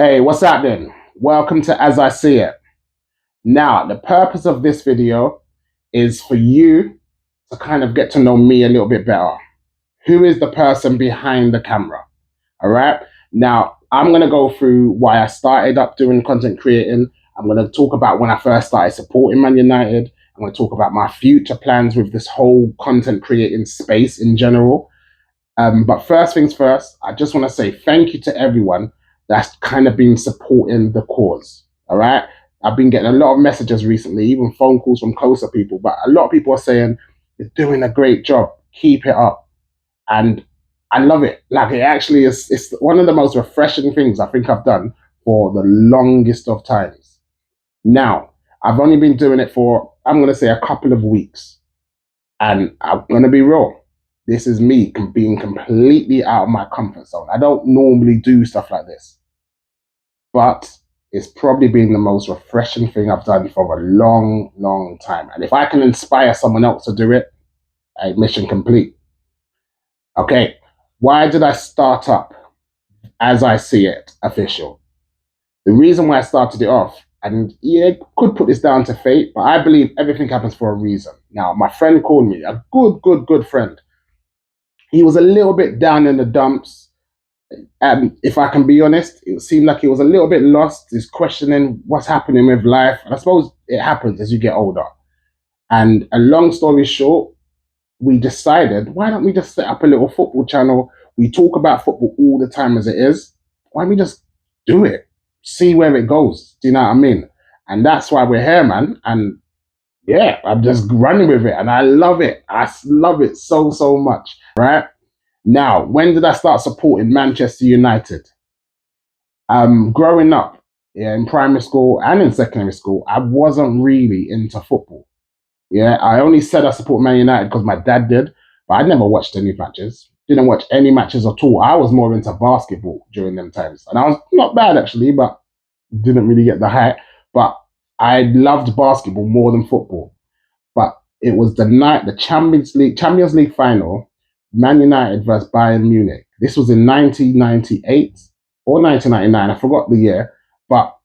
Hey, what's happening? Welcome to As I See It. Now, the purpose of this video is for you to kind of get to know me a little bit better. Who is the person behind the camera? All right. Now, I'm going to go through why I started up doing content creating. I'm going to talk about when I first started supporting Man United. I'm going to talk about my future plans with this whole content creating space in general. But first things first, I just want to say thank you to everyone that's kind of been supporting the cause. All right. I've been getting a lot of messages recently, even phone calls from closer people, but a lot of people are saying, you're doing a great job. Keep it up. And I love it. Like it actually is, it's one of the most refreshing things I think I've done for the longest of times. Now, I've only been doing it for, I'm going to say a couple of weeks. And I'm going to be real. This is me being completely out of my comfort zone. I don't normally do stuff like this, but it's probably been the most refreshing thing I've done for a long, long time. And if I can inspire someone else to do it, mission complete. Okay, why did I start up As I See It official? The reason why I started it off, and yeah, could put this down to fate, but I believe everything happens for a reason. Now, my friend called me, a good friend. He was a little bit down in the dumps. And if I can be honest, it seemed like he was a little bit lost. He's questioning what's happening with life. And I suppose it happens as you get older. And a long story short, we decided, why don't we just set up a little football channel? We talk about football all the time as it is. Why don't we just do it? See where it goes. Do you know what I mean? And that's why we're here, man. And yeah, I'm just running with it. And I love it. I love it so much. Right? Now, when did I start supporting Manchester United? Growing up, yeah, in primary school and in secondary school, I wasn't really into football. Yeah, I only said I support Man United because my dad did, but I never watched any matches. Didn't watch any matches at all. I was more into basketball during them times, and I was not bad actually, but didn't really get the hype. But I loved basketball more than football. But it was the night, the Champions League final, Man United versus Bayern Munich. This was in 1998 or 1999. I forgot the year, but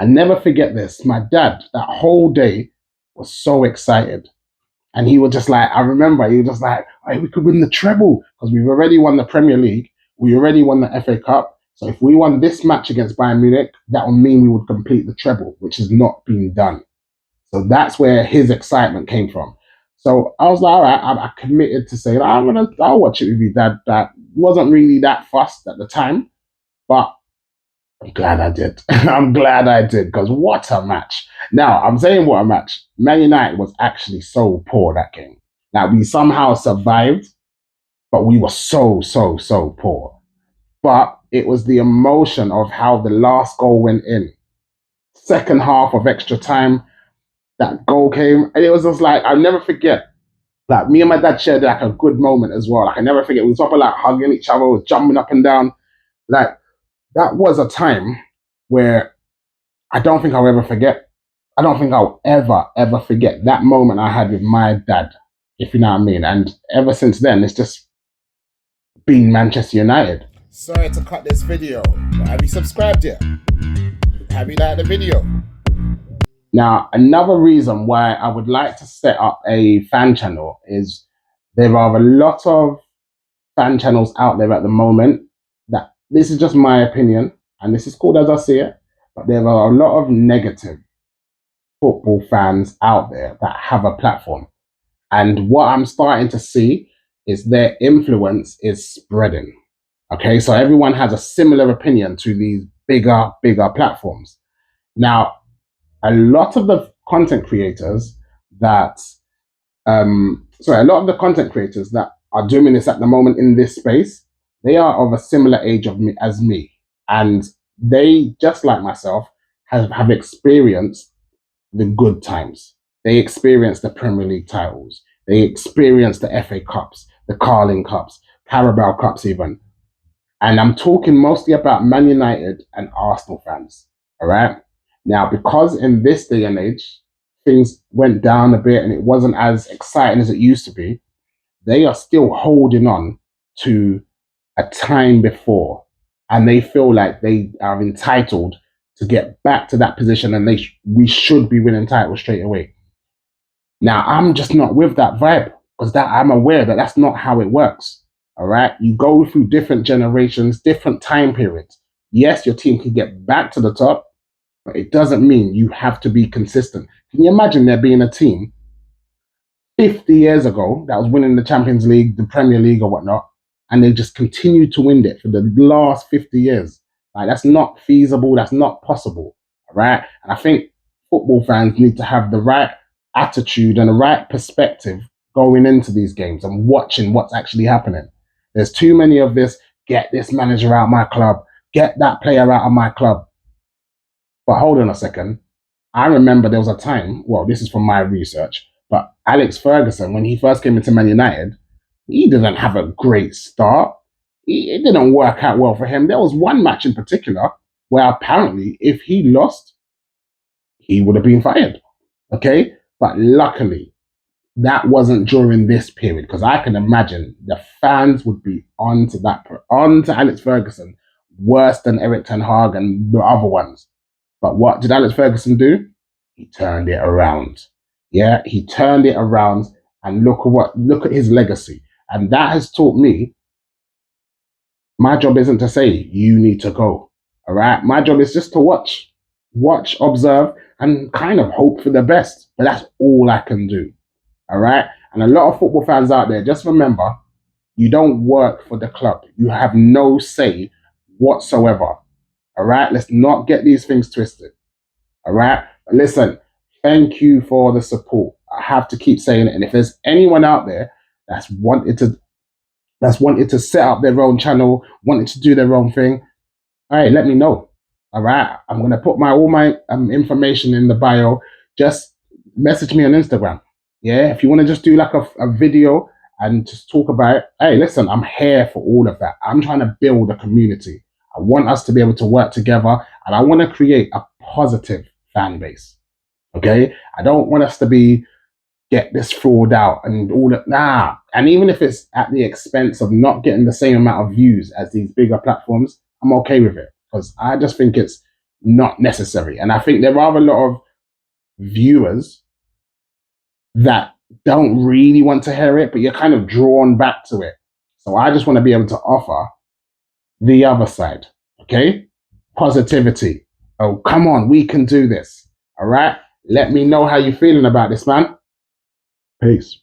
I never forget this. My dad, that whole day, was so excited. And he was just like, I remember, he was just like, hey, we could win the treble because we've already won the Premier League. We already won the FA Cup. So if we won this match against Bayern Munich, that would mean we would complete the treble, which has not been done. So that's where his excitement came from. So I was like, all right, I committed to say, I'll watch it with you, Dad. That wasn't really that fussed at the time, but I'm glad I did. I'm glad I did because what a match. Now, I'm saying what a match. Man United was actually so poor that game. Now, we somehow survived, but we were so poor. But it was the emotion of how the last goal went in. Second half of extra time, that goal came, and it was just like, I'll never forget. Like, me and my dad shared like a good moment as well. Like, I never forget. We was up like hugging each other, was jumping up and down. Like, that was a time where I don't think I'll ever forget. I don't think I'll ever forget that moment I had with my dad, if you know what I mean. And ever since then, it's just been Manchester United. Sorry to cut this video, but have you subscribed yet? Have you liked the video? Now, another reason why I would like to set up a fan channel is there are a lot of fan channels out there at the moment that, this is just my opinion, and this is called As I See It, but there are a lot of negative football fans out there that have a platform. And what I'm starting to see is their influence is spreading. Okay, so everyone has a similar opinion to these bigger platforms. Now, a lot of the content creators that a lot of the content creators that are doing this at the moment in this space, they are of a similar age of me as me, and they, just like myself, have experienced the good times. They experienced the Premier League titles. They experienced the FA Cups, the Carling Cups, Carabao Cups even. And I'm talking mostly about Man United and Arsenal fans. All right. Now, because in this day and age, things went down a bit and it wasn't as exciting as it used to be, they are still holding on to a time before. and they feel like they are entitled to get back to that position, and we should be winning titles straight away. Now, I'm just not with that vibe, because that I'm aware that that's not how it works. All right, you go through different generations, different time periods. Yes, your team can get back to the top, but it doesn't mean you have to be consistent. Can you imagine there being a team 50 years ago that was winning the Champions League, the Premier League, or whatnot, and they just continued to win it for the last 50 years? Like, that's not feasible. That's not possible. Right? And I think football fans need to have the right attitude and the right perspective going into these games and watching what's actually happening. There's too many of this: get this manager out of my club, get that player out of my club. But hold on a second. I remember there was a time, well, this is from my research, but Alex Ferguson, when he first came into Man United, he didn't have a great start. It didn't work out well for him. There was one match in particular where apparently if he lost, he would have been fired. Okay? But luckily, that wasn't during this period, because I can imagine the fans would be on to Alex Ferguson worse than Eric Ten Hag and the other ones. But what did Alex Ferguson do? He turned it around. Yeah, he turned it around, and look at his legacy. And that has taught me my job isn't to say you need to go. All right. My job is just to watch, observe, and kind of hope for the best. But that's all I can do. All right. And a lot of football fans out there, just remember, you don't work for the club. You have no say whatsoever. All right. Let's not get these things twisted. All right. But listen, thank you for the support. I have to keep saying it. And if there's anyone out there that's wanted to set up their own channel, wanted to do their own thing, all right, let me know. All right. I'm gonna put all my information in the bio. Just message me on Instagram. Yeah. If you want to just do like a video and just talk about it, hey, listen, I'm here for all of that. I'm trying to build a community. I want us to be able to work together, and I want to create a positive fan base. Okay. I don't want us to get this fraud out and all that. Nah. And even if it's at the expense of not getting the same amount of views as these bigger platforms, I'm okay with it, because I just think it's not necessary. And I think there are a lot of viewers that don't really want to hear it, but you're kind of drawn back to it. So I just want to be able to offer the other side. Okay. Positivity. Oh, come on. We can do this. All right. Let me know how you're feeling about this, man. Peace.